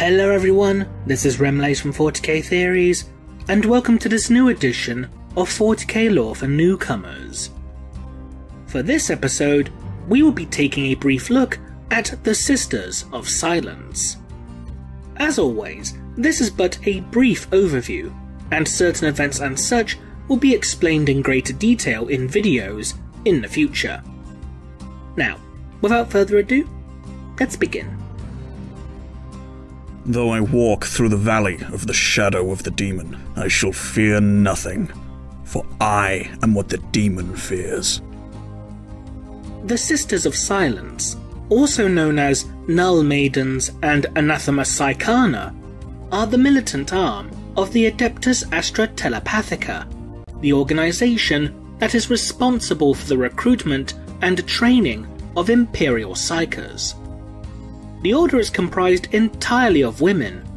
Hello everyone, this is Remlace from 40k Theories, and welcome to this new edition of 40k Lore for Newcomers. For this episode, we will be taking a brief look at the Sisters of Silence. As always, this is but a brief overview, and certain events and such will be explained in greater detail in videos in the future. Now, without further ado, let's begin. Though I walk through the valley of the shadow of the demon, I shall fear nothing, for I am what the demon fears. The Sisters of Silence, also known as Null Maidens and Anathema Psychana, are the militant arm of the Adeptus Astra Telepathica, the organization that is responsible for the recruitment and training of Imperial Psychers. The order is comprised entirely of women,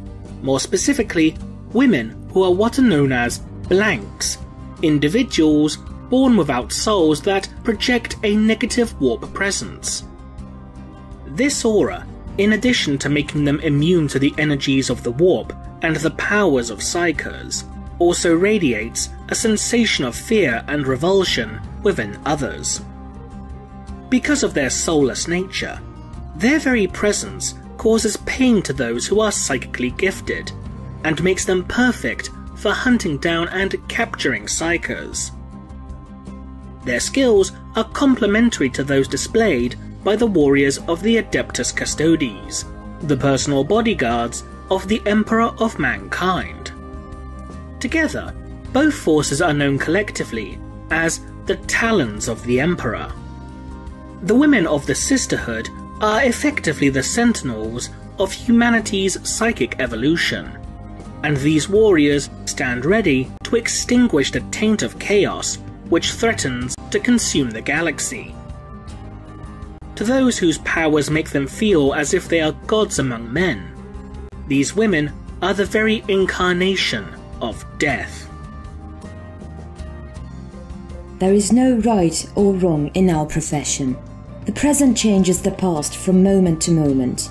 more specifically, women who are what are known as blanks, individuals born without souls that project a negative warp presence. This aura, in addition to making them immune to the energies of the warp and the powers of psychers, also radiates a sensation of fear and revulsion within others. Because of their soulless nature, their very presence causes pain to those who are psychically gifted, and makes them perfect for hunting down and capturing psychers. Their skills are complementary to those displayed by the warriors of the Adeptus Custodes, the personal bodyguards of the Emperor of Mankind. Together, both forces are known collectively as the Talons of the Emperor. The women of the Sisterhood are effectively the sentinels of humanity's psychic evolution, and these warriors stand ready to extinguish the taint of chaos which threatens to consume the galaxy. To those whose powers make them feel as if they are gods among men, these women are the very incarnation of death. There is no right or wrong in our profession. The present changes the past from moment to moment.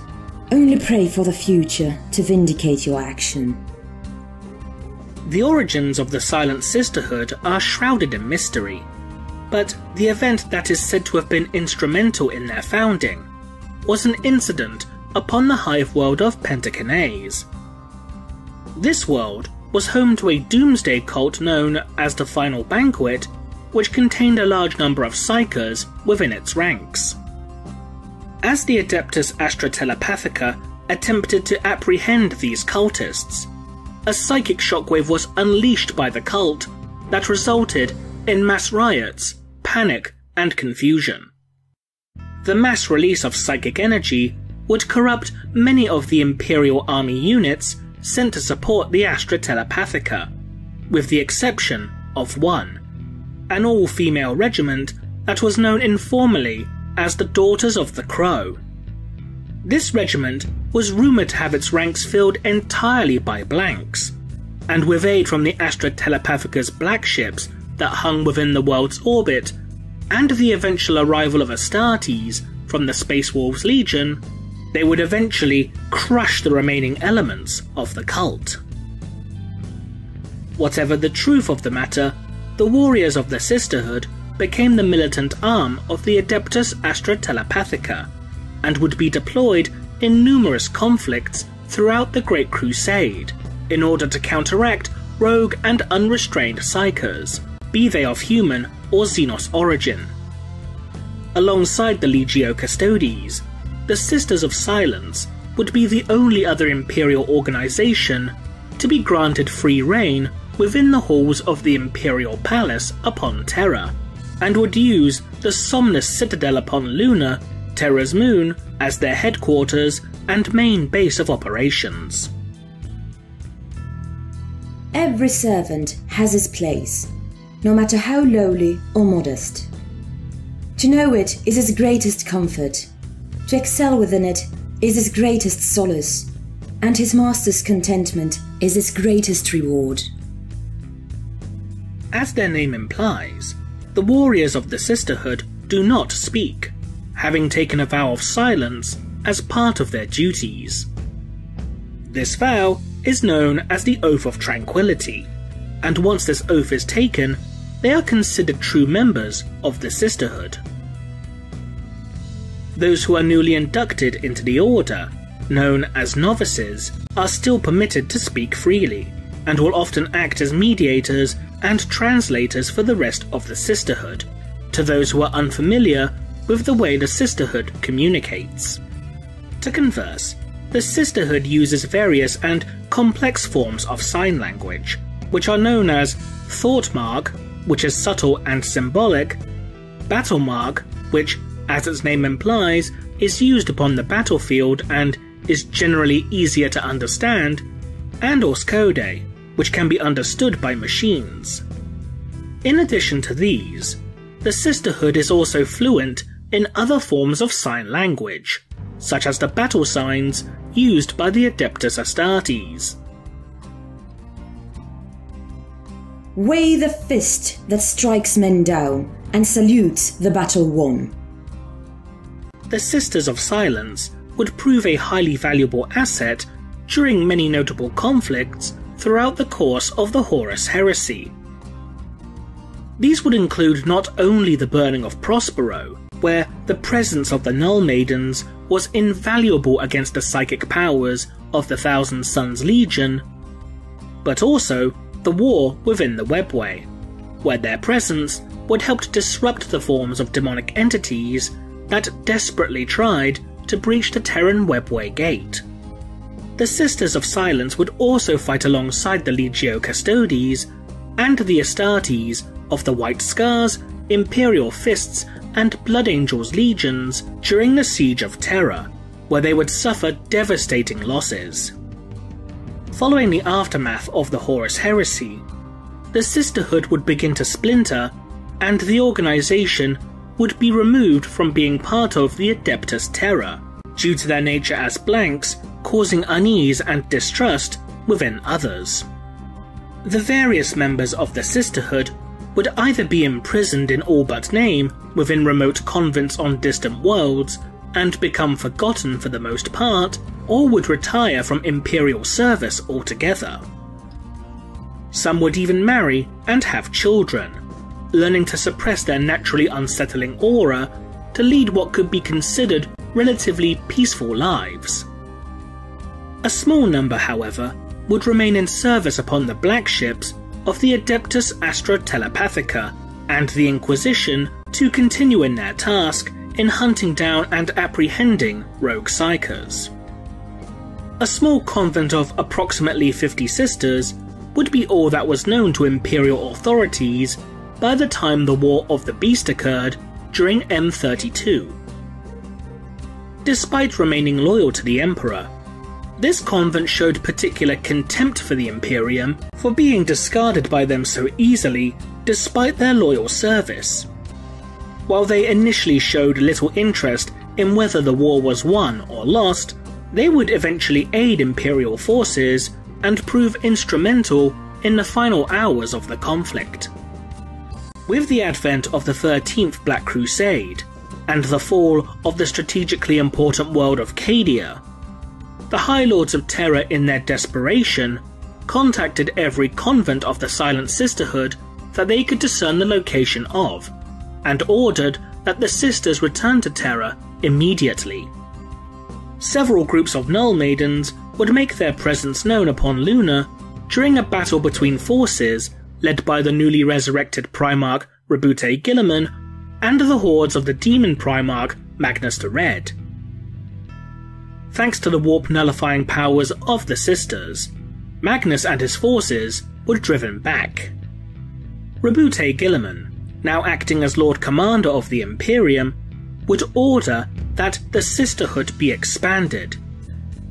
Only pray for the future to vindicate your action. The origins of the Silent Sisterhood are shrouded in mystery, but the event that is said to have been instrumental in their founding was an incident upon the hive world of Pentakineis. This world was home to a doomsday cult known as the Final Banquet, which contained a large number of psychers within its ranks. As the Adeptus Astra Telepathica attempted to apprehend these cultists, a psychic shockwave was unleashed by the cult that resulted in mass riots, panic, and confusion. The mass release of psychic energy would corrupt many of the Imperial Army units sent to support the Astra Telepathica, with the exception of one, an all-female regiment that was known informally as the Daughters of the Crow. This regiment was rumoured to have its ranks filled entirely by blanks, and with aid from the Astra Telepathica's black ships that hung within the world's orbit, and the eventual arrival of Astartes from the Space Wolves Legion, they would eventually crush the remaining elements of the cult. Whatever the truth of the matter, the warriors of the Sisterhood became the militant arm of the Adeptus Astra Telepathica, and would be deployed in numerous conflicts throughout the Great Crusade, in order to counteract rogue and unrestrained psychers, be they of human or Xenos origin. Alongside the Legio Custodes, the Sisters of Silence would be the only other Imperial organization to be granted free reign within the halls of the Imperial Palace upon Terra, and would use the Somnus Citadel upon Luna, Terra's moon, as their headquarters and main base of operations. Every servant has his place, no matter how lowly or modest. To know it is his greatest comfort. To excel within it is his greatest solace, and his master's contentment is his greatest reward. As their name implies, the warriors of the Sisterhood do not speak, having taken a vow of silence as part of their duties. This vow is known as the Oath of Tranquility, and once this oath is taken, they are considered true members of the Sisterhood. Those who are newly inducted into the Order, known as novices, are still permitted to speak freely, and will often act as mediators and translators for the rest of the Sisterhood, to those who are unfamiliar with the way the Sisterhood communicates. To converse, the Sisterhood uses various and complex forms of sign language, which are known as thought mark, which is subtle and symbolic, battle mark, which, as its name implies, is used upon the battlefield and is generally easier to understand, and Morse code, which can be understood by machines. In addition to these, the Sisterhood is also fluent in other forms of sign language, such as the battle signs used by the Adeptus Astartes. Weigh the fist that strikes men down and salutes the battle won. The Sisters of Silence would prove a highly valuable asset during many notable conflicts throughout the course of the Horus Heresy. These would include not only the burning of Prospero, where the presence of the Null Maidens was invaluable against the psychic powers of the Thousand Suns Legion, but also the war within the Webway, where their presence would help to disrupt the forms of demonic entities that desperately tried to breach the Terran Webway Gate. The Sisters of Silence would also fight alongside the Legio Custodes and the Astartes of the White Scars, Imperial Fists, and Blood Angels legions during the Siege of Terra, where they would suffer devastating losses. Following the aftermath of the Horus Heresy, the Sisterhood would begin to splinter, and the organization would be removed from being part of the Adeptus Terra, due to their nature as blanks, causing unease and distrust within others. The various members of the Sisterhood would either be imprisoned in all but name within remote convents on distant worlds and become forgotten for the most part, or would retire from Imperial service altogether. Some would even marry and have children, learning to suppress their naturally unsettling aura to lead what could be considered relatively peaceful lives. A small number, however, would remain in service upon the black ships of the Adeptus Astra Telepathica and the Inquisition to continue in their task in hunting down and apprehending rogue psychers. A small convent of approximately 50 sisters would be all that was known to Imperial authorities by the time the War of the Beast occurred during M32. Despite remaining loyal to the Emperor, this convent showed particular contempt for the Imperium for being discarded by them so easily despite their loyal service. While they initially showed little interest in whether the war was won or lost, they would eventually aid Imperial forces and prove instrumental in the final hours of the conflict. With the advent of the 13th Black Crusade, and the fall of the strategically important world of Cadia, the High Lords of Terra in their desperation contacted every convent of the Silent Sisterhood that they could discern the location of, and ordered that the sisters return to Terra immediately. Several groups of Null Maidens would make their presence known upon Luna during a battle between forces led by the newly resurrected Primarch Rebute Gilliman and the hordes of the Demon Primarch Magnus the Red. Thanks to the warp nullifying powers of the sisters, Magnus and his forces were driven back. Rebute Gilliman, now acting as Lord Commander of the Imperium, would order that the Sisterhood be expanded.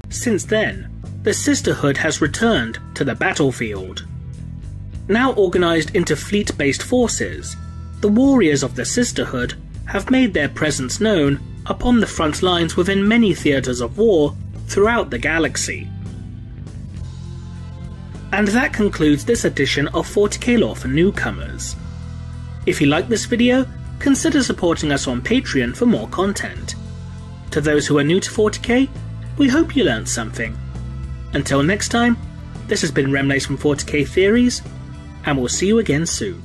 Since then, the Sisterhood has returned to the battlefield. Now organised into fleet-based forces, the warriors of the Sisterhood have made their presence known upon the front lines within many theatres of war throughout the galaxy. And that concludes this edition of 40k Lore for Newcomers. If you like this video, consider supporting us on Patreon for more content. To those who are new to 40k, we hope you learned something. Until next time, this has been Remlace from 40k Theories, and we'll see you again soon.